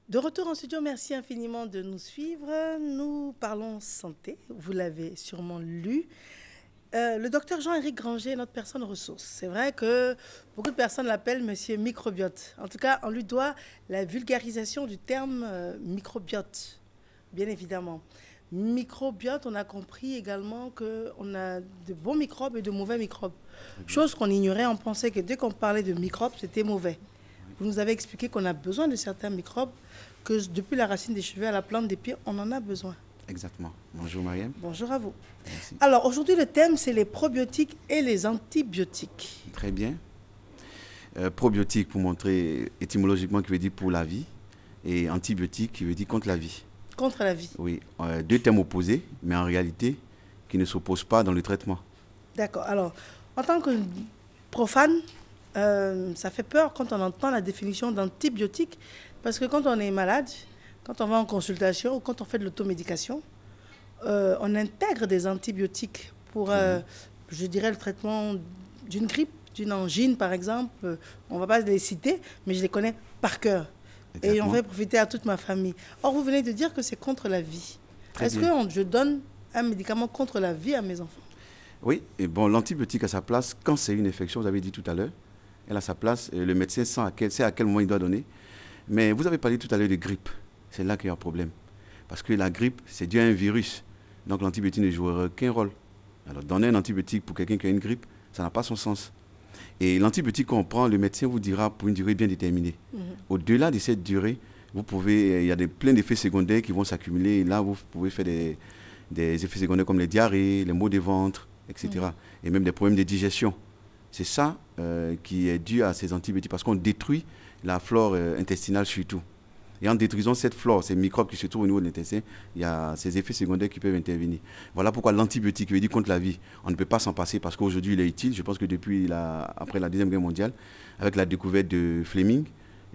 De retour en studio, merci infiniment de nous suivre. Nous parlons santé, vous l'avez sûrement lu. Le docteur Jean-Éric Granger est notre personne ressource. C'est vrai que beaucoup de personnes l'appellent monsieur microbiote. En tout cas, on lui doit la vulgarisation du terme microbiote, bien évidemment. Microbiote, on a compris également qu'on a de bons microbes et de mauvais microbes. Chose qu'on ignorait, on pensait que dès qu'on parlait de microbes, c'était mauvais. Vous nous avez expliqué qu'on a besoin de certains microbes, que depuis la racine des cheveux à la plante des pieds, on en a besoin. Exactement. Bonjour Mariam. Bonjour à vous. Merci. Alors aujourd'hui, le thème, c'est les probiotiques et les antibiotiques. Très bien. Probiotique pour montrer étymologiquement qui veut dire pour la vie et antibiotique qui veut dire contre la vie. Contre la vie. Oui, deux thèmes opposés, mais en réalité qui ne s'opposent pas dans le traitement. D'accord. Alors, en tant que profane, ça fait peur quand on entend la définition d'antibiotique, parce que quand on est malade, quand on va en consultation ou quand on fait de l'automédication, on intègre des antibiotiques pour, je dirais, le traitement d'une grippe, d'une angine par exemple. On ne va pas les citer, mais je les connais par cœur. Et on va profiter à toute ma famille. Or, vous venez de dire que c'est contre la vie. Est-ce que je donne un médicament contre la vie à mes enfants? Oui, et bon, l'antibiotique a sa place quand c'est une infection, vous avez dit tout à l'heure. Elle a sa place, le médecin sait à quel moment il doit donner. Mais vous avez parlé tout à l'heure de grippe. C'est là qu'il y a un problème. Parce que la grippe, c'est dû à un virus. Donc l'antibiotique ne jouera aucun rôle. Alors donner un antibiotique pour quelqu'un qui a une grippe, ça n'a pas son sens. Et l'antibiotique qu'on prend, le médecin vous dira pour une durée bien déterminée. Au-delà de cette durée, il y a plein d'effets secondaires qui vont s'accumuler. Et là, vous pouvez faire des effets secondaires comme les diarrhées, les maux de ventre, etc. Et même des problèmes de digestion. C'est ça qui est dû à ces antibiotiques parce qu'on détruit la flore intestinale surtout. Et en détruisant cette flore, ces microbes qui se trouvent au niveau de l'intestin, il y a ces effets secondaires qui peuvent intervenir. Voilà pourquoi l'antibiotique veut dire contre la vie. On ne peut pas s'en passer parce qu'aujourd'hui il est utile. Je pense que après la Deuxième Guerre mondiale, avec la découverte de Fleming,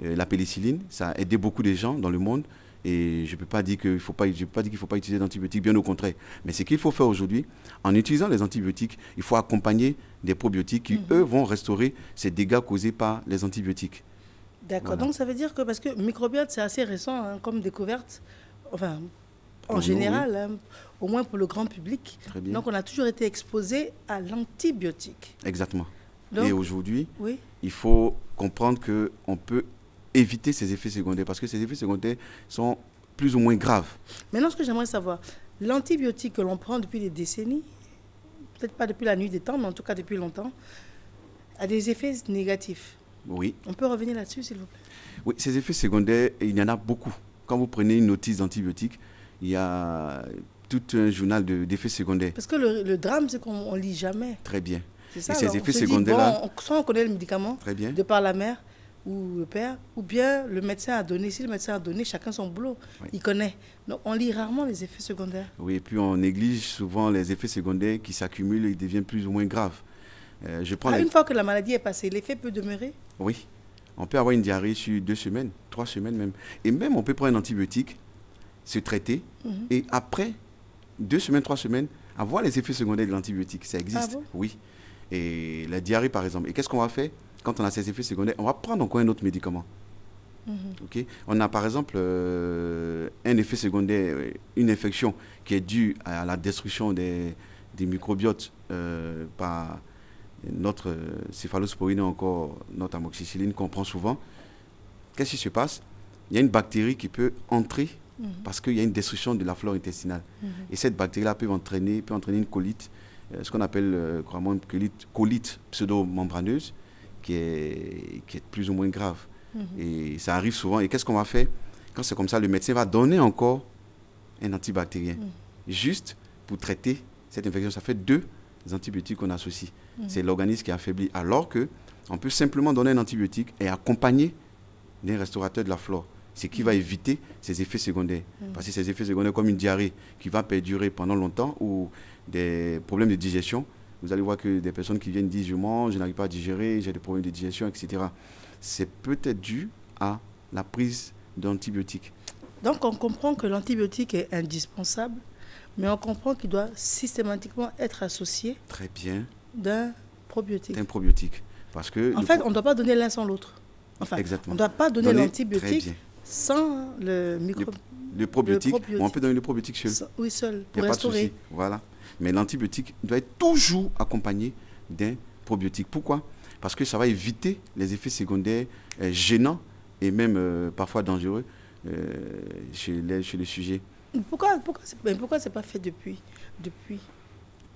la pénicilline, ça a aidé beaucoup de gens dans le monde. Et je ne peux pas dire qu'il ne faut pas utiliser d'antibiotiques, bien au contraire. Mais ce qu'il faut faire aujourd'hui, en utilisant les antibiotiques, il faut accompagner des probiotiques qui, eux, vont restaurer ces dégâts causés par les antibiotiques. D'accord. Voilà. Donc ça veut dire que, parce que microbiote, c'est assez récent comme découverte, enfin, en général, oui. Au moins pour le grand public. Très bien. Donc on a toujours été exposé à l'antibiotique. Exactement. Donc, et aujourd'hui, oui. Il faut comprendre qu'on peut éviter ces effets secondaires parce que ces effets secondaires sont plus ou moins graves. Maintenant, ce que j'aimerais savoir, l'antibiotique que l'on prend depuis des décennies, peut-être pas depuis la nuit des temps, mais en tout cas depuis longtemps, a des effets négatifs. Oui. On peut revenir là-dessus, s'il vous plaît? Oui, ces effets secondaires, il y en a beaucoup. Quand vous prenez une notice d'antibiotique, il y a tout un journal d'effets secondaires. Parce que le drame, c'est qu'on ne lit jamais. Très bien. C'est ça, et ces effets secondaires-là... soit on connaît le médicament très bien. De par la mère ou le père, ou bien le médecin a donné. Si le médecin a donné, chacun son boulot, oui. Il connaît. Donc on lit rarement les effets secondaires. Oui, et puis on néglige souvent les effets secondaires qui s'accumulent et deviennent plus ou moins graves. Une fois que la maladie est passée, l'effet peut demeurer? Oui. On peut avoir une diarrhée sur 2 semaines, 3 semaines même. Et même on peut prendre un antibiotique, se traiter, et après 2 semaines, 3 semaines, avoir les effets secondaires de l'antibiotique. Ça existe. Ah bon? Oui. Et la diarrhée, par exemple. Et qu'est-ce qu'on va faire quand on a ces effets secondaires? On va prendre encore un autre médicament. Okay? On a, par exemple, un effet secondaire, une infection qui est due à la destruction des microbiotes par notre céphalosporine ou encore notre amoxicilline qu'on prend souvent. Qu'est-ce qui se passe? Il y a une bactérie qui peut entrer parce qu'il y a une destruction de la flore intestinale. Et cette bactérie-là peut entraîner une colite, ce qu'on appelle couramment une colite pseudo-membraneuse qui est plus ou moins grave. Et ça arrive souvent. Et qu'est-ce qu'on va faire? Quand c'est comme ça, le médecin va donner encore un antibactérien, juste pour traiter cette infection. Ça fait 2 antibiotiques qu'on associe. C'est l'organisme qui est affaibli. Alors qu'on peut simplement donner un antibiotique et accompagner d'un restaurateur de la flore. Ce qui va éviter ces effets secondaires. Parce que ces effets secondaires, comme une diarrhée qui va perdurer pendant longtemps ou des problèmes de digestion, vous allez voir que des personnes qui viennent disent je mange, je n'arrive pas à digérer, j'ai des problèmes de digestion, etc. C'est peut-être dû à la prise d'antibiotiques. Donc on comprend que l'antibiotique est indispensable, mais on comprend qu'il doit systématiquement être associé très bien d'un probiotique. D'un probiotique. Parce que en fait, on ne doit pas donner l'un sans l'autre. Enfin, exactement. On ne doit pas donner l'antibiotique sans le Le probiotique, probiotique. on peut donner le probiotique seul. Oui, seul, Il n'y pour a pas de souci. restaurer. Voilà. Mais l'antibiotique doit être toujours accompagné d'un probiotique. Pourquoi? Parce que ça va éviter les effets secondaires gênants et même parfois dangereux chez les sujets. Pourquoi c'est pas fait depuis?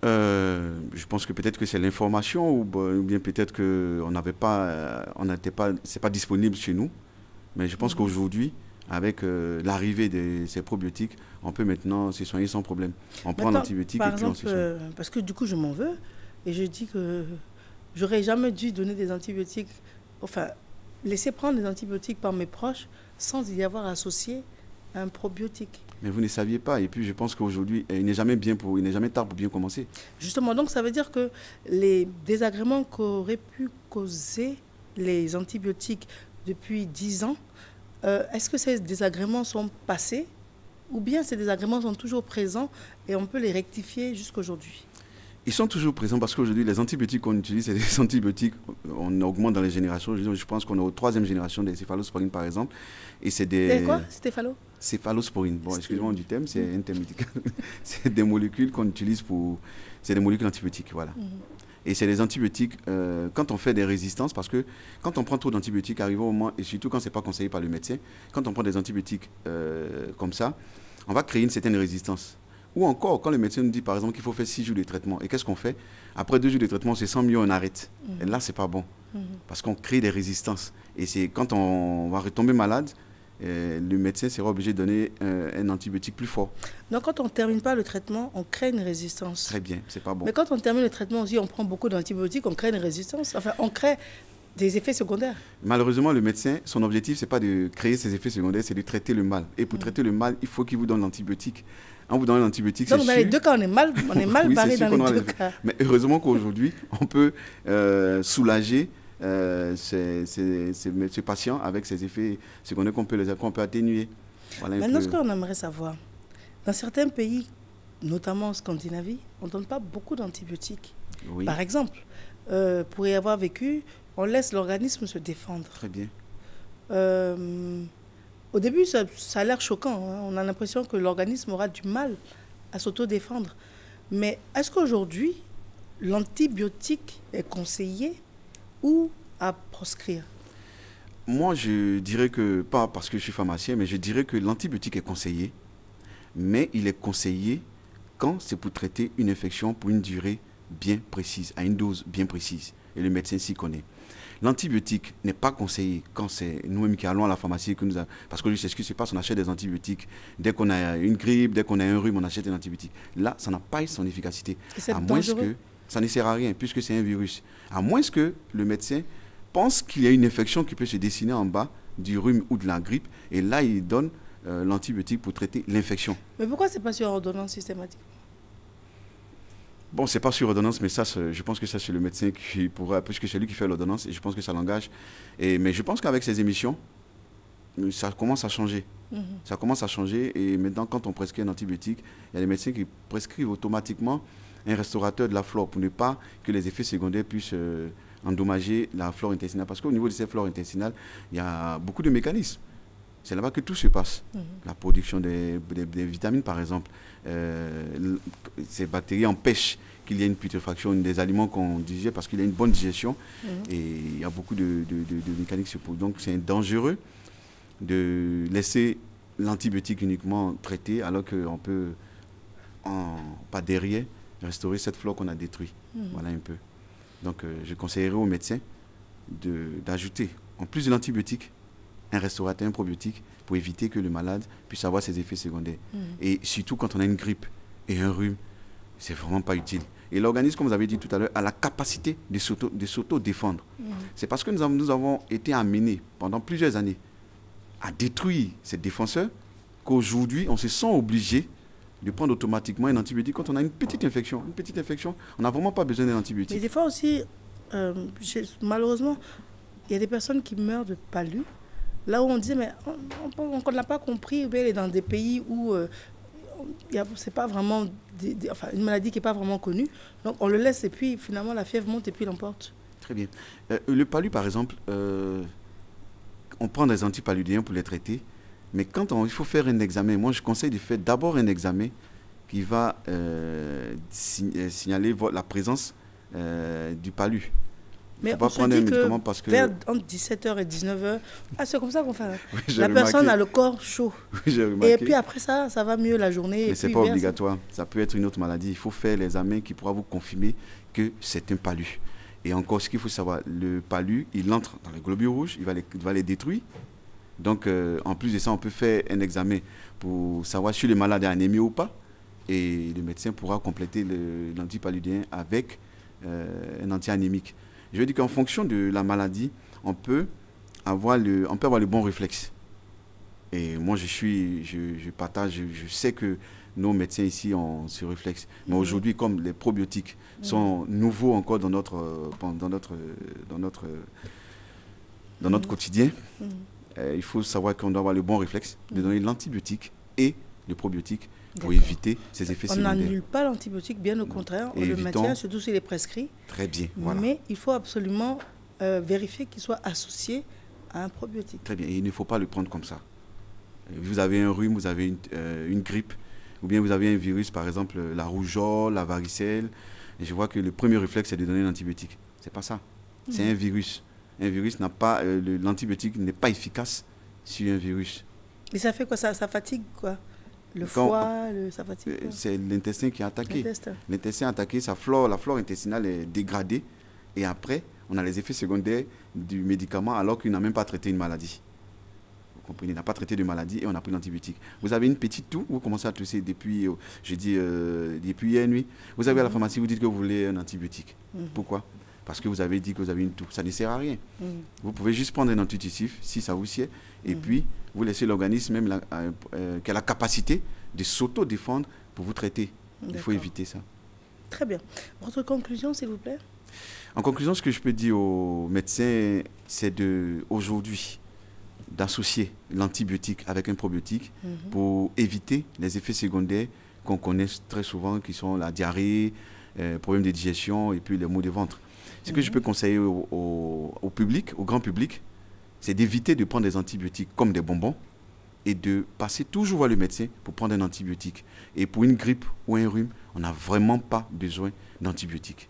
Je pense que peut-être que c'est l'information ou bien peut-être que on n'avait pas, c'est pas disponible chez nous. Mais je pense qu'aujourd'hui, avec l'arrivée de ces probiotiques, on peut maintenant se soigner sans problème. On prend l'antibiotique et puis on se soigne. Parce que du coup, je m'en veux et je dis que j'aurais jamais dû donner des antibiotiques, enfin, laisser prendre des antibiotiques par mes proches sans y avoir associé un probiotique. Mais vous ne saviez pas. Et puis, je pense qu'aujourd'hui, il n'est jamais tard pour bien commencer. Justement, donc ça veut dire que les désagréments qu'auraient pu causer les antibiotiques depuis 10 ans, est-ce que ces désagréments sont passés ou bien ces désagréments sont toujours présents et on peut les rectifier jusqu'aujourd'hui? Ils sont toujours présents parce qu'aujourd'hui, les antibiotiques qu'on utilise, c'est des antibiotiques, on augmente dans les générations. Je pense qu'on est aux 3e génération des céphalosporines, par exemple. Et c'est des... C'est quoi, stéphalo? Céphalosporines. Bon, excusez-moi du terme, c'est un terme médical. C'est des molécules qu'on utilise pour... C'est des molécules antibiotiques, voilà. Et c'est des antibiotiques, quand on fait des résistances, parce que quand on prend trop d'antibiotiques, arrivant au moment, et surtout quand ce n'est pas conseillé par le médecin, quand on prend des antibiotiques comme ça, on va créer une certaine résistance. Ou encore, quand le médecin nous dit, par exemple, qu'il faut faire 6 jours de traitement, et qu'est-ce qu'on fait? Après 2 jours de traitement, on se sent mieux, on arrête. Et là, ce n'est pas bon, parce qu'on crée des résistances. Et c'est quand on va retomber malade, le médecin sera obligé de donner un antibiotique plus fort. Donc, quand on ne termine pas le traitement, on crée une résistance. Très bien, c'est pas bon. Mais quand on termine le traitement aussi, on prend beaucoup d'antibiotiques, on crée une résistance. Enfin, on crée des effets secondaires. Malheureusement, le médecin, son objectif, ce n'est pas de créer ces effets secondaires, c'est de traiter le mal. Et pour traiter le mal, il faut qu'il vous donne l'antibiotique. En vous donnant l'antibiotique, c'est sûr... Donc, dans les deux cas, on est mal oui, barré dans les deux les... cas. Mais heureusement qu'aujourd'hui, on peut soulager ces patients avec ces effets secondaires qu'on peut atténuer. Voilà. Maintenant, ce qu'on aimerait savoir, dans certains pays, notamment en Scandinavie, on ne donne pas beaucoup d'antibiotiques. Oui. Par exemple, pour y avoir vécu, on laisse l'organisme se défendre. Très bien. Au début, ça a l'air choquant. Hein. On a l'impression que l'organisme aura du mal à s'autodéfendre. Mais est-ce qu'aujourd'hui, l'antibiotique est conseillé ou à proscrire? Moi, je dirais que, pas parce que je suis pharmacien, mais je dirais que l'antibiotique est conseillé, mais il est conseillé quand c'est pour traiter une infection pour une durée bien précise, à une dose bien précise. Et le médecin s'y connaît. L'antibiotique n'est pas conseillé quand c'est nous-mêmes qui allons à la pharmacie. Parce que c'est ce qui se passe, on achète des antibiotiques. Dès qu'on a une grippe, dès qu'on a un rhume, on achète un antibiotique. Là, ça n'a pas son efficacité. À moins que ça ne sert à rien, puisque c'est un virus. À moins que le médecin pense qu'il y a une infection qui peut se dessiner en bas du rhume ou de la grippe. Et là, il donne l'antibiotique pour traiter l'infection. Mais pourquoi ce n'est pas sur ordonnance systématique? Bon, c'est pas sur ordonnance, mais ça, je pense que ça, c'est le médecin qui pourra, puisque c'est lui qui fait l'ordonnance, et je pense que ça l'engage. Mais je pense qu'avec ces émissions, ça commence à changer. Ça commence à changer, et maintenant, quand on prescrit un antibiotique, il y a des médecins qui prescrivent automatiquement un restaurateur de la flore pour ne pas que les effets secondaires puissent endommager la flore intestinale. Parce qu'au niveau de cette flore intestinale, il y a beaucoup de mécanismes. C'est là-bas que tout se passe. La production des vitamines, par exemple. Ces bactéries empêchent qu'il y ait une putréfaction des aliments qu'on digère parce qu'il y a une bonne digestion. Et il y a beaucoup de mécanismes. Donc, c'est dangereux de laisser l'antibiotique uniquement traité alors qu'on peut, pas derrière, restaurer cette flore qu'on a détruite. Voilà un peu. Donc, je conseillerais aux médecins d'ajouter, en plus de l'antibiotique, un restaurateur, un probiotique, pour éviter que le malade puisse avoir ses effets secondaires. Et surtout quand on a une grippe et un rhume, c'est vraiment pas utile. Et l'organisme, comme vous avez dit tout à l'heure, a la capacité de s'auto-défendre. C'est parce que nous avons été amenés pendant plusieurs années à détruire ces défenseurs qu'aujourd'hui, on se sent obligé de prendre automatiquement un antibiotique quand on a une petite infection. Une petite infection, on n'a vraiment pas besoin d'un antibiotique. Mais des fois aussi, malheureusement, il y a des personnes qui meurent de palu. Là où on disait, mais on n'a pas compris, elle est dans des pays où c'est pas vraiment une maladie qui n'est pas vraiment connue. Donc on le laisse et puis finalement la fièvre monte et puis l'emporte. Très bien. Le palu, par exemple, on prend des antipaludéens pour les traiter. Mais quand il faut faire un examen, moi je conseille de faire d'abord un examen qui va signaler la présence du palu. Mais faut pas on se prendre un dit médicament que parce que... vers entre 17h et 19h, c'est comme ça qu'on fait. Oui, j'ai La remarqué. personne a le corps chaud. Oui, j'ai remarqué. Et puis après ça va mieux la journée. Mais ce n'est pas obligatoire. Ça peut être une autre maladie. Il faut faire l'examen qui pourra vous confirmer que c'est un palu. Et encore, ce qu'il faut savoir, le palu, il entre dans les globules rouges, il va les détruire. Donc, en plus de ça, on peut faire un examen pour savoir si le malade est anémie ou pas. Et le médecin pourra compléter l'antipaludien avec un anti-anémique. Je veux dire qu'en fonction de la maladie, on peut avoir le bon réflexe. Et moi, je partage, je sais que nos médecins ici ont ce réflexe. Mais aujourd'hui, comme les probiotiques sont nouveaux encore dans notre quotidien, il faut savoir qu'on doit avoir le bon réflexe de donner l'antibiotique et le probiotique pour éviter ces effets secondaires. On n'annule pas l'antibiotique, bien au contraire. On le maintient, surtout s'il est prescrit. Très bien, voilà. Mais il faut absolument vérifier qu'il soit associé à un probiotique. Très bien, et il ne faut pas le prendre comme ça. Vous avez un rhume, vous avez une grippe, ou bien vous avez un virus, par exemple la rougeole, la varicelle. Et je vois que le premier réflexe, c'est de donner l'antibiotique. C'est pas ça. C'est un virus. Un virus n'a pas... l'antibiotique n'est pas efficace sur un virus. Mais ça fait quoi? Ça fatigue quoi? Le foie, ça fatigue quoi? C'est l'intestin qui est attaqué. L'intestin est attaqué, la flore intestinale est dégradée. Et après, on a les effets secondaires du médicament alors qu'il n'a même pas traité une maladie. Vous comprenez? Il n'a pas traité de maladie et on a pris l'antibiotique. Vous avez une petite toux, vous commencez à tousser depuis, depuis hier nuit. Vous avez à la pharmacie, vous dites que vous voulez un antibiotique. Pourquoi? Parce que vous avez dit que vous avez une toux. Ça ne sert à rien. Vous pouvez juste prendre un antitussif, si ça vous sied, et puis vous laissez l'organisme même qui a la capacité de s'auto-défendre pour vous traiter. Il faut éviter ça. Très bien. Votre conclusion, s'il vous plaît? En conclusion, ce que je peux dire aux médecins, c'est aujourd'hui d'associer l'antibiotique avec un probiotique pour éviter les effets secondaires qu'on connaît très souvent, qui sont la diarrhée, problèmes de digestion et puis les maux de ventre. Ce que je peux conseiller au public, au grand public, c'est d'éviter de prendre des antibiotiques comme des bonbons et de passer toujours voir le médecin pour prendre un antibiotique. Et pour une grippe ou un rhume, on n'a vraiment pas besoin d'antibiotiques.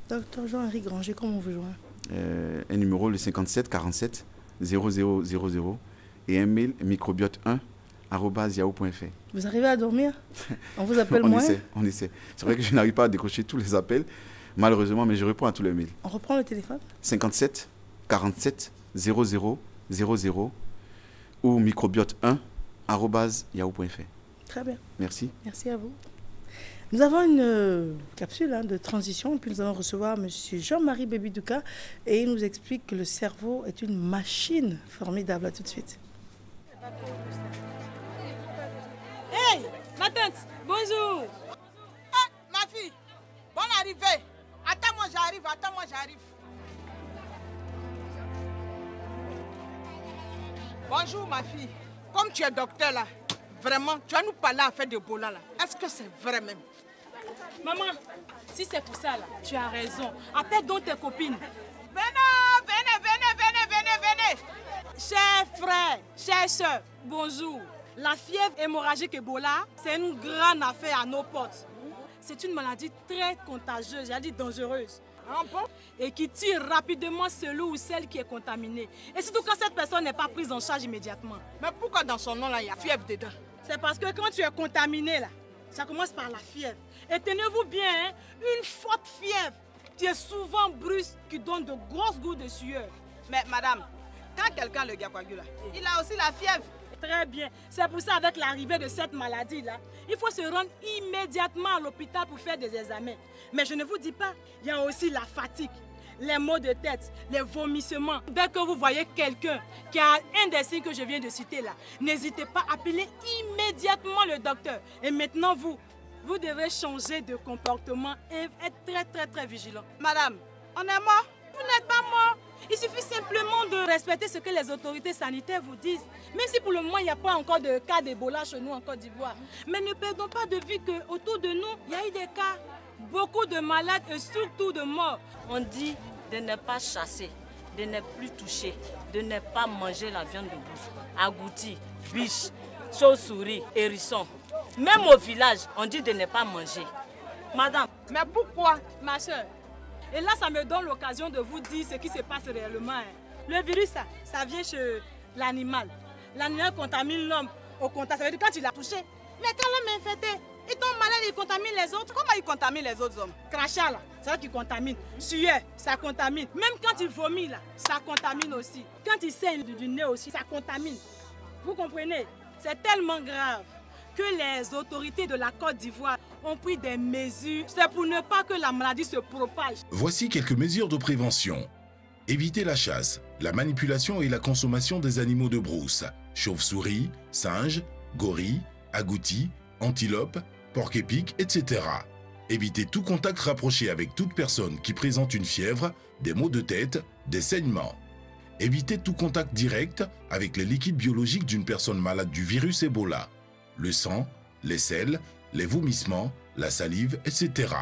Docteur Jean-Henri Granger, comment on vous joint? Un numéro, le 57 47 0000 et un mail microbiote1@yahoo.fr. Vous arrivez à dormir? On vous appelle moins? On essaie. C'est vrai que je n'arrive pas à décrocher tous les appels, malheureusement, mais je réponds à tous les mails. On reprend le téléphone? 57 47 0000 ou microbiote1@yahoo.fr. Très bien. Merci. Merci à vous. Nous avons une capsule de transition, puis nous allons recevoir M. Jean-Marie Bébidouka et il nous explique que le cerveau est une machine formidable. À tout de suite. Hey, ma tante, bonjour. Ah, ma fille, bonne arrivée. Attends-moi, j'arrive. Bonjour, ma fille. Comme tu es docteur là, vraiment, tu vas nous parler à faire de Ebola là. Est-ce que c'est vrai même? Maman, si c'est tout ça là, tu as raison. Appelle donc tes copines. Venez. Chers frères, chères soeurs, bonjour. La fièvre hémorragique Ebola, c'est une grande affaire à nos portes. C'est une maladie très contagieuse, j'ai dit dangereuse. Ah bon? Et qui tue rapidement celui ou celle qui est contaminé. Et surtout quand cette personne n'est pas prise en charge immédiatement. Mais pourquoi dans son nom là, il y a fièvre dedans? C'est parce que quand tu es contaminé là, ça commence par la fièvre. Et tenez-vous bien, hein, une forte fièvre qui est souvent brusque, qui donne de grosses gouttes de sueur. Mais madame, quand quelqu'un le coagule, il a aussi la fièvre. Très bien. C'est pour ça, avec l'arrivée de cette maladie-là, il faut se rendre immédiatement à l'hôpital pour faire des examens. Mais je ne vous dis pas, il y a aussi la fatigue, les maux de tête, les vomissements. Dès que vous voyez quelqu'un qui a un des signes que je viens de citer là, n'hésitez pas à appeler immédiatement le docteur. Et maintenant, vous devez changer de comportement et être très vigilant. Madame, on est mort? Vous n'êtes pas mort. Il suffit simplement de respecter ce que les autorités sanitaires vous disent. Même si pour le moment, il n'y a pas encore de cas d'Ebola chez nous en Côte d'Ivoire. Mais ne perdons pas de vue qu'autour de nous, il y a eu des cas, beaucoup de malades et surtout de morts. On dit de ne pas chasser, de ne plus toucher, de ne pas manger la viande de brousse, agouti, biche, chauve-souris, hérisson. Même au village, on dit de ne pas manger. Madame, Mais pourquoi? Ma soeur, et là, ça me donne l'occasion de vous dire ce qui se passe réellement. Hein. Le virus, ça vient chez l'animal. L'animal contamine l'homme au contact. Ça veut dire quand il l'a touché. Mais quand l'homme est infecté, il tombe malade, il contamine les autres. Comment il contamine les autres hommes? Crachat, là, c'est là qu'il contamine. Sueur, ça contamine. Même quand il vomit, là, ça contamine aussi. Quand il saigne du nez aussi, ça contamine. Vous comprenez? C'est tellement grave que les autorités de la Côte d'Ivoire ont pris des mesures. C'est pour ne pas que la maladie se propage. Voici quelques mesures de prévention. Évitez la chasse, la manipulation et la consommation des animaux de brousse, chauves-souris, singes, gorilles, agoutis, antilopes, porcs-épics, etc. Évitez tout contact rapproché avec toute personne qui présente une fièvre, des maux de tête, des saignements. Évitez tout contact direct avec les liquides biologiques d'une personne malade du virus Ebola. Le sang, les selles, les vomissements, la salive, etc.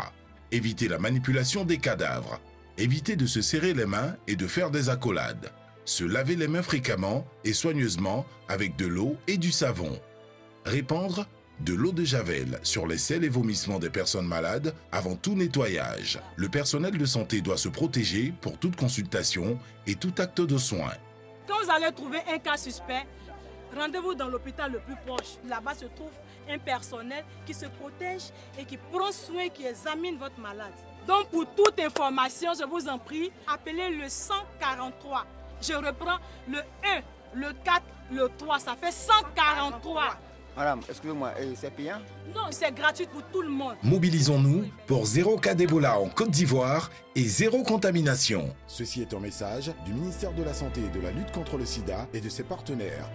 Évitez la manipulation des cadavres. Évitez de se serrer les mains et de faire des accolades. Se laver les mains fréquemment et soigneusement avec de l'eau et du savon. Répandre de l'eau de javel sur les selles et vomissements des personnes malades avant tout nettoyage. Le personnel de santé doit se protéger pour toute consultation et tout acte de soin. Quand vous allez trouver un cas suspect, rendez-vous dans l'hôpital le plus proche. Là-bas se trouve un personnel qui se protège et qui prend soin, qui examine votre malade. Donc pour toute information, je vous en prie, appelez le 143. Je reprends le 1, le 4, le 3, ça fait 143. Madame, excusez-moi, c'est payant? Non, c'est gratuit pour tout le monde. Mobilisons-nous pour 0 cas d'Ebola en Côte d'Ivoire et 0 contamination. Ceci est un message du ministère de la Santé et de la lutte contre le sida et de ses partenaires.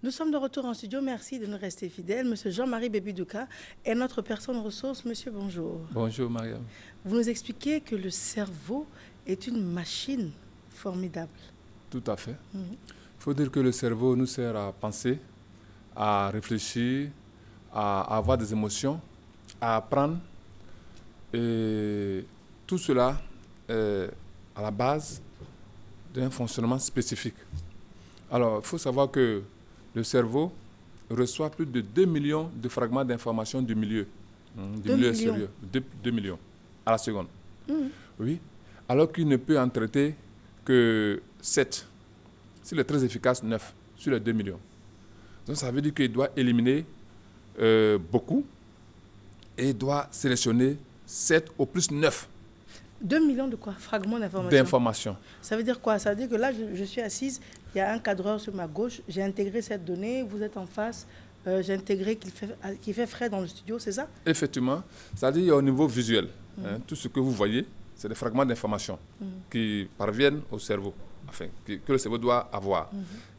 Nous sommes de retour en studio. Merci de nous rester fidèles. Monsieur Jean-Marie Bébidouka est notre personne ressource. Monsieur, bonjour. Bonjour, Mariam. Vous nous expliquez que le cerveau est une machine formidable. Tout à fait. Il faut dire que le cerveau nous sert à penser, à réfléchir, à avoir des émotions, à apprendre. Et tout cela est à la base d'un fonctionnement spécifique. Alors, il faut savoir que le cerveau reçoit plus de 2 millions de fragments d'informations du milieu. Du milieu extérieur. 2 millions à la seconde. Oui. Alors qu'il ne peut en traiter que 7. S'il est très efficace, 9 sur les 2 millions. Donc ça veut dire qu'il doit éliminer beaucoup et doit sélectionner 7 au plus 9. 2 millions de quoi? Fragments d'informations. Ça veut dire quoi? Ça veut dire que là, je suis assise, il y a un cadreur sur ma gauche, j'ai intégré cette donnée, vous êtes en face, j'ai intégré qu'il fait frais dans le studio, c'est ça? Effectivement. C'est-à-dire au niveau visuel. Tout ce que vous voyez, c'est des fragments d'informations qui parviennent au cerveau, enfin, que le cerveau doit avoir.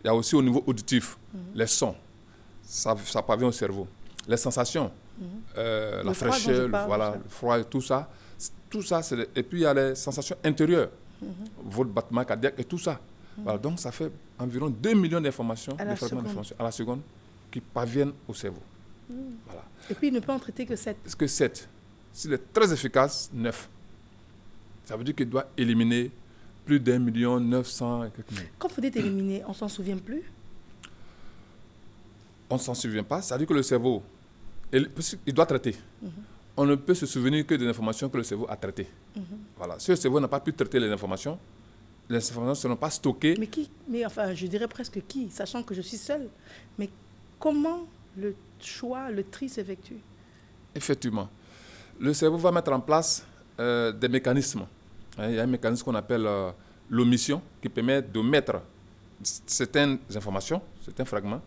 Il y a aussi au niveau auditif, les sons, ça parvient au cerveau. Les sensations, la fraîcheur, le froid et tout ça. Tout ça, et puis il y a les sensations intérieures, votre battement cardiaque et tout ça. Voilà, donc ça fait environ 2 millions d'informations, des fragments d'informations à la seconde qui parviennent au cerveau. Voilà. Et puis il ne peut en traiter que 7. Que 7. S'il est très efficace, 9. Ça veut dire qu'il doit éliminer plus d'1 900 000 et quelques mille. Quand vous dites éliminer, on ne s'en souvient plus? On ne s'en souvient pas. Ça veut dire que le cerveau, il doit traiter. On ne peut se souvenir que des informations que le cerveau a traitées. Voilà. Si le cerveau n'a pas pu traiter les informations ne seront pas stockées. Mais qui? Mais enfin, je dirais presque qui, sachant que je suis seule. Mais comment le choix, le tri s'effectue? Effectivement. Le cerveau va mettre en place des mécanismes. Il y a un mécanisme qu'on appelle l'omission, qui permet de mettre certaines informations, certains fragments.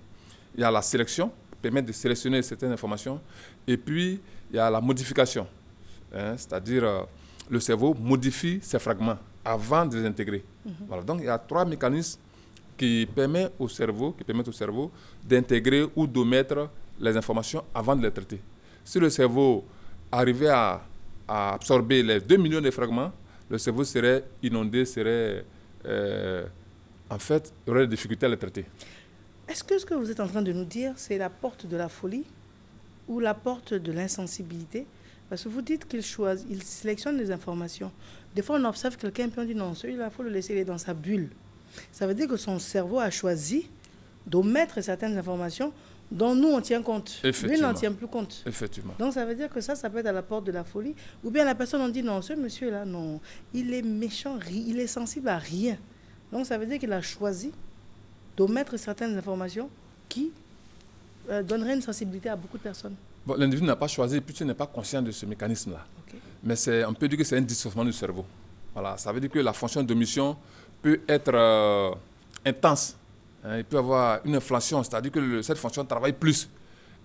Il y a la sélection, qui permet de sélectionner certaines informations. Et puis, il y a la modification. C'est-à-dire, le cerveau modifie ces fragments avant de les intégrer. Voilà. Donc, il y a 3 mécanismes qui permettent au cerveau d'intégrer ou d'omettre les informations avant de les traiter. Si le cerveau arrivait à absorber les 2 millions de fragments, le cerveau serait inondé, en fait, il y aurait des difficultés à les traiter. Est-ce que ce que vous êtes en train de nous dire, c'est la porte de la folie? ou la porte de l'insensibilité? Parce que vous dites qu'il choisit, il sélectionne les informations. Des fois, on observe quelqu'un et on dit non, celui-là, il faut le laisser aller dans sa bulle. Ça veut dire que son cerveau a choisi d'omettre certaines informations dont nous, on tient compte. Lui, n'en tient plus compte. Effectivement. Donc, ça veut dire que ça peut être à la porte de la folie. Ou bien la personne, on dit non, ce monsieur-là, non, il est méchant, il est sensible à rien. Donc, ça veut dire qu'il a choisi d'omettre certaines informations qui donneraient une sensibilité à beaucoup de personnes. Bon, l'individu n'a pas choisi puisqu'il n'est pas conscient de ce mécanisme-là. Okay. Mais on peut dire que c'est un dysfonctionnement du cerveau. Voilà, ça veut dire que la fonction d'omission peut être intense. Hein, il peut y avoir une inflation, c'est-à-dire que cette fonction travaille plus.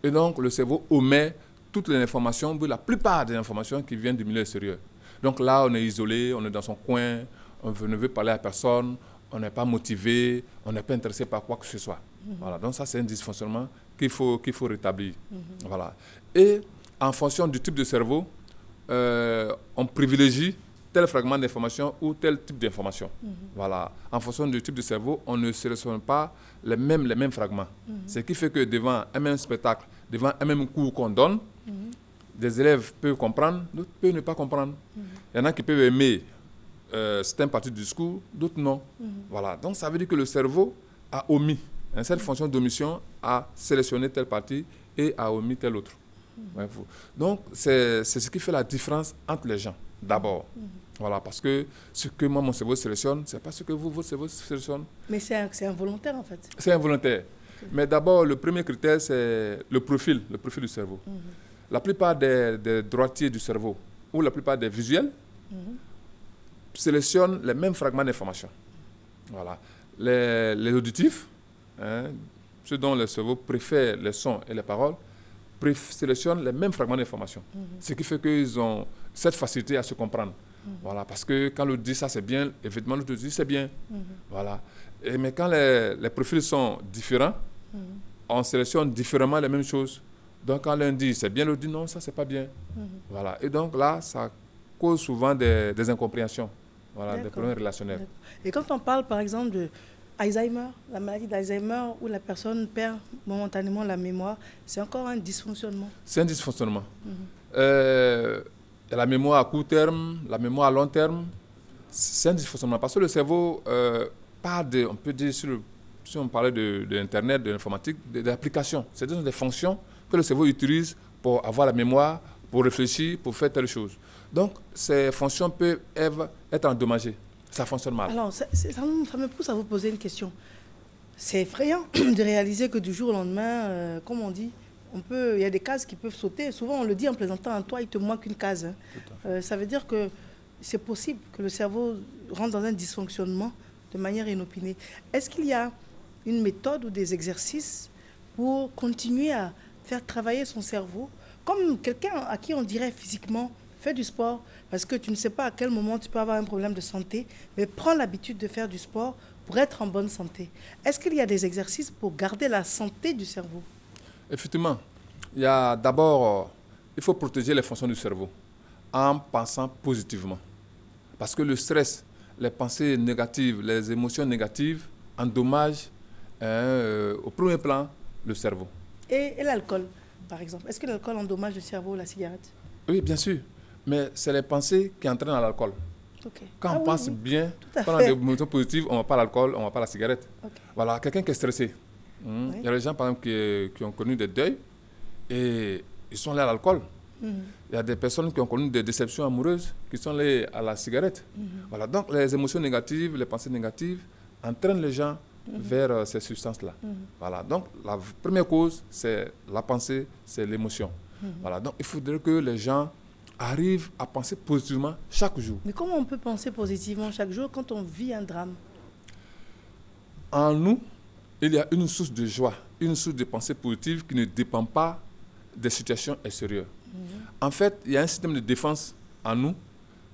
Et donc, le cerveau omet toutes les informations, la plupart des informations qui viennent du milieu extérieur. Donc là, on est isolé, on est dans son coin, on ne veut parler à personne, on n'est pas motivé, on n'est pas intéressé par quoi que ce soit. Voilà, donc ça, c'est un dysfonctionnement qu'il faut rétablir. Voilà. Et en fonction du type de cerveau, on privilégie tel fragment d'information ou tel type d'information. Voilà. En fonction du type de cerveau, on ne sélectionne pas les mêmes fragments. Ce qui fait que devant un même spectacle, devant un même cours qu'on donne, des élèves peuvent comprendre, d'autres peuvent ne pas comprendre. Il y en a qui peuvent aimer certaines parties du discours, d'autres non. Voilà. Donc ça veut dire que le cerveau a omis. Cette fonction d'omission a sélectionné telle partie et a omis telle autre. Donc, c'est ce qui fait la différence entre les gens, d'abord. Voilà, parce que ce que moi, mon cerveau sélectionne, ce n'est pas ce que votre cerveau sélectionne. Mais c'est involontaire, en fait. C'est involontaire. Okay. Mais d'abord, le premier critère, c'est le profil du cerveau. La plupart des droitiers du cerveau, ou la plupart des visuels, sélectionnent les mêmes fragments d'information. Voilà. Les auditifs, ceux dont le cerveau préfère les sons et les paroles, sélectionnent les mêmes fragments d'information. Ce qui fait qu'ils ont cette facilité à se comprendre. Voilà, parce que quand l'autre dit ça c'est bien, effectivement l'autre dit c'est bien. Voilà. Mais quand les profils sont différents, on sélectionne différemment les mêmes choses. Donc quand l'un dit c'est bien, l'autre dit non, ça c'est pas bien. Voilà. Et donc là, ça cause souvent des incompréhensions, voilà, des problèmes relationnels. Et quand on parle par exemple de Alzheimer, la maladie d'Alzheimer où la personne perd momentanément la mémoire, c'est encore un dysfonctionnement. C'est un dysfonctionnement. La mémoire à court terme, la mémoire à long terme, c'est un dysfonctionnement. Parce que le cerveau part on peut dire, si on parlait de l'Internet, de l'informatique, des applications. C'est des fonctions que le cerveau utilise pour avoir la mémoire, pour réfléchir, pour faire telle chose. Donc, ces fonctions peuvent être endommagées. Ça fonctionne mal. Alors, ça me pousse à vous poser une question. C'est effrayant de réaliser que du jour au lendemain, comme on dit, il y a des cases qui peuvent sauter. Souvent, on le dit en plaisantant, en toi, il te manque une case. Ça veut dire que c'est possible que le cerveau rentre dans un dysfonctionnement de manière inopinée. Est-ce qu'il y a une méthode ou des exercices pour continuer à faire travailler son cerveau comme quelqu'un à qui on dirait physiquement, fais du sport, parce que tu ne sais pas à quel moment tu peux avoir un problème de santé, mais prends l'habitude de faire du sport pour être en bonne santé. Est-ce qu'il y a des exercices pour garder la santé du cerveau? Effectivement. Il y a d'abord, il faut protéger les fonctions du cerveau en pensant positivement. Parce que le stress, les pensées négatives, les émotions négatives endommagent au premier plan le cerveau. Et l'alcool, par exemple? Est-ce que l'alcool endommage le cerveau ou la cigarette? Oui, bien sûr. Mais c'est les pensées qui entraînent à l'alcool. Okay. Quand on pense bien, quand on a des émotions positives, on ne va pas à l'alcool, on ne va pas à la cigarette. Okay. Voilà, quelqu'un qui est stressé. Oui. Il y a des gens, par exemple, qui ont connu des deuils et ils sont allés à l'alcool. Il y a des personnes qui ont connu des déceptions amoureuses qui sont allées à la cigarette. Voilà, donc les émotions négatives, les pensées négatives entraînent les gens vers ces substances-là. Voilà, donc la première cause, c'est la pensée, c'est l'émotion. Voilà, donc il faudrait que les gens arrivent à penser positivement chaque jour. Mais comment on peut penser positivement chaque jour quand on vit un drame? En nous, il y a une source de joie, une source de pensée positive qui ne dépend pas des situations extérieures. En fait, il y a un système de défense en nous,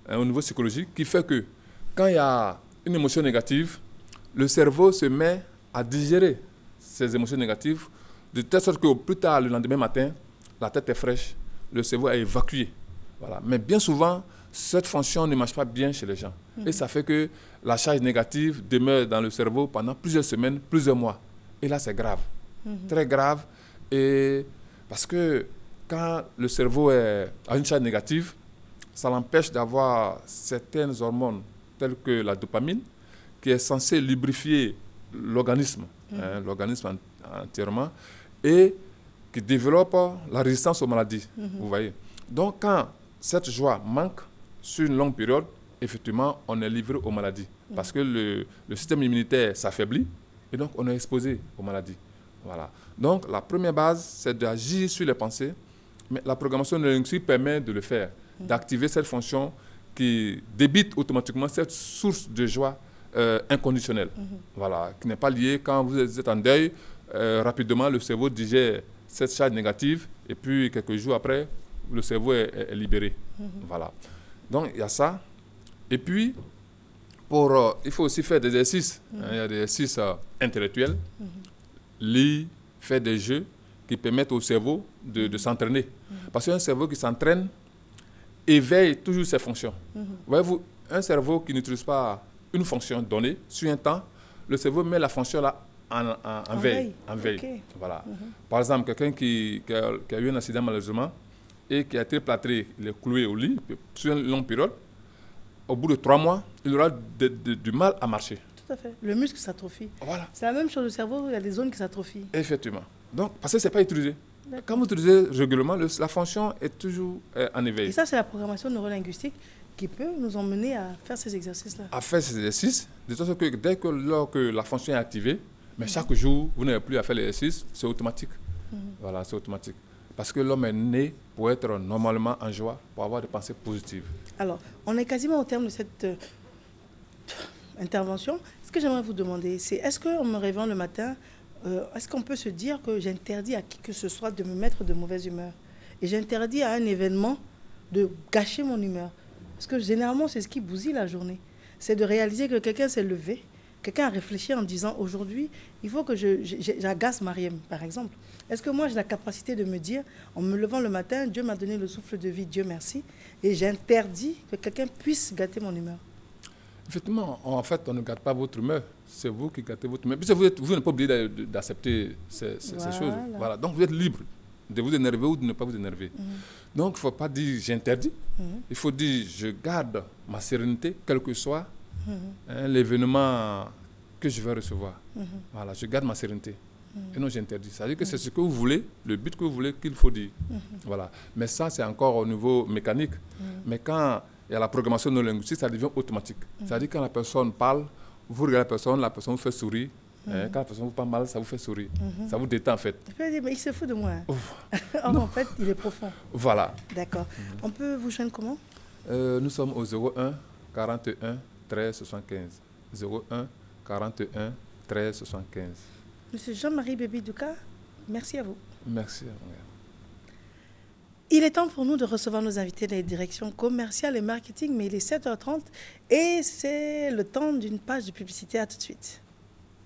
au niveau psychologique, qui fait que quand il y a une émotion négative, le cerveau se met à digérer ces émotions négatives de telle sorte qu'au plus tard, le lendemain matin, la tête est fraîche, le cerveau a évacué. Voilà. Mais bien souvent, cette fonction ne marche pas bien chez les gens. Et ça fait que la charge négative demeure dans le cerveau pendant plusieurs semaines, plusieurs mois. Et là, c'est grave, très grave. Et parce que quand le cerveau a une charge négative, ça l'empêche d'avoir certaines hormones telles que la dopamine, qui est censée lubrifier l'organisme, l'organisme entièrement, et qui développe la résistance aux maladies. Vous voyez. Donc, quand cette joie manque sur une longue période, effectivement, on est livré aux maladies. Parce que le système immunitaire s'affaiblit et donc on est exposé aux maladies. Voilà. Donc, la première base, c'est d'agir sur les pensées, mais la programmation neurolinguistique permet de le faire, d'activer cette fonction qui débite automatiquement cette source de joie inconditionnelle. Voilà, qui n'est pas liée quand vous êtes en deuil, rapidement le cerveau digère cette charge négative et puis quelques jours après, le cerveau est libéré. Voilà. Donc, il y a ça. Et puis, il faut aussi faire des exercices. Il y a des exercices intellectuels, lire, faire des jeux qui permettent au cerveau de s'entraîner. Parce qu'un cerveau qui s'entraîne éveille toujours ses fonctions. Voyez-vous, un cerveau qui n'utilise pas une fonction donnée, sur un temps, le cerveau met la fonction là en veille. Okay. Voilà. Par exemple, quelqu'un qui a eu un accident malheureusement et qui a été plâtré, il est cloué au lit sur une longue période, au bout de 3 mois, il aura du mal à marcher. Tout à fait. Le muscle s'atrophie. Voilà. C'est la même chose au cerveau, il y a des zones qui s'atrophient. Effectivement. Donc, parce que ce n'est pas utilisé. Quand vous utilisez régulièrement, la fonction est toujours en éveil. Et ça, c'est la programmation neurolinguistique qui peut nous emmener à faire ces exercices-là. À faire ces exercices, de sorte que dès que la fonction est activée, mais chaque jour, vous n'avez plus à faire l'exercice, c'est automatique. Voilà, c'est automatique. Parce que l'homme est né pour être normalement en joie, pour avoir des pensées positives. Alors, on est quasiment au terme de cette intervention. Ce que j'aimerais vous demander, c'est est-ce qu'en me réveillant le matin, est-ce qu'on peut se dire que j'interdis à qui que ce soit de me mettre de mauvaise humeur? Et j'interdis à un événement de gâcher mon humeur. Parce que généralement, c'est ce qui bousille la journée. C'est de réaliser que quelqu'un s'est levé, quelqu'un a réfléchi en disant aujourd'hui, il faut que j'agace Mariem, par exemple. Est-ce que moi, j'ai la capacité de me dire, en me levant le matin, Dieu m'a donné le souffle de vie, Dieu merci, et j'interdis que quelqu'un puisse gâter mon humeur? Effectivement, en fait, on ne gâte pas votre humeur. C'est vous qui gâtez votre humeur. Puisque vous n'êtes pas obligé d'accepter ces choses. Voilà. Donc, vous êtes libre de vous énerver ou de ne pas vous énerver. Donc, il ne faut pas dire j'interdis. Il faut dire je garde ma sérénité, quel que soit l'événement que je vais recevoir. Voilà, je garde ma sérénité. Et non, j'interdis. C'est-à-dire que c'est ce que vous voulez, le but que vous voulez qu'il faut dire. Voilà. Mais ça, c'est encore au niveau mécanique. Mais quand il y a la programmation neurolinguistique, ça devient automatique. C'est-à-dire quand la personne parle, vous regardez la personne vous fait sourire. Quand la personne vous parle mal, ça vous fait sourire. Ça vous détend en fait. Mais il se fout de moi. En fait, il est profond. Voilà. D'accord. On peut vous joindre comment? Nous sommes au 01 41 13 75. 01 41 13 75. Monsieur Jean-Marie Bébé-Douka, merci à vous. Merci à vous. Il est temps pour nous de recevoir nos invités de la direction commerciale et marketing, mais il est 7h30 et c'est le temps d'une page de publicité. À tout de suite.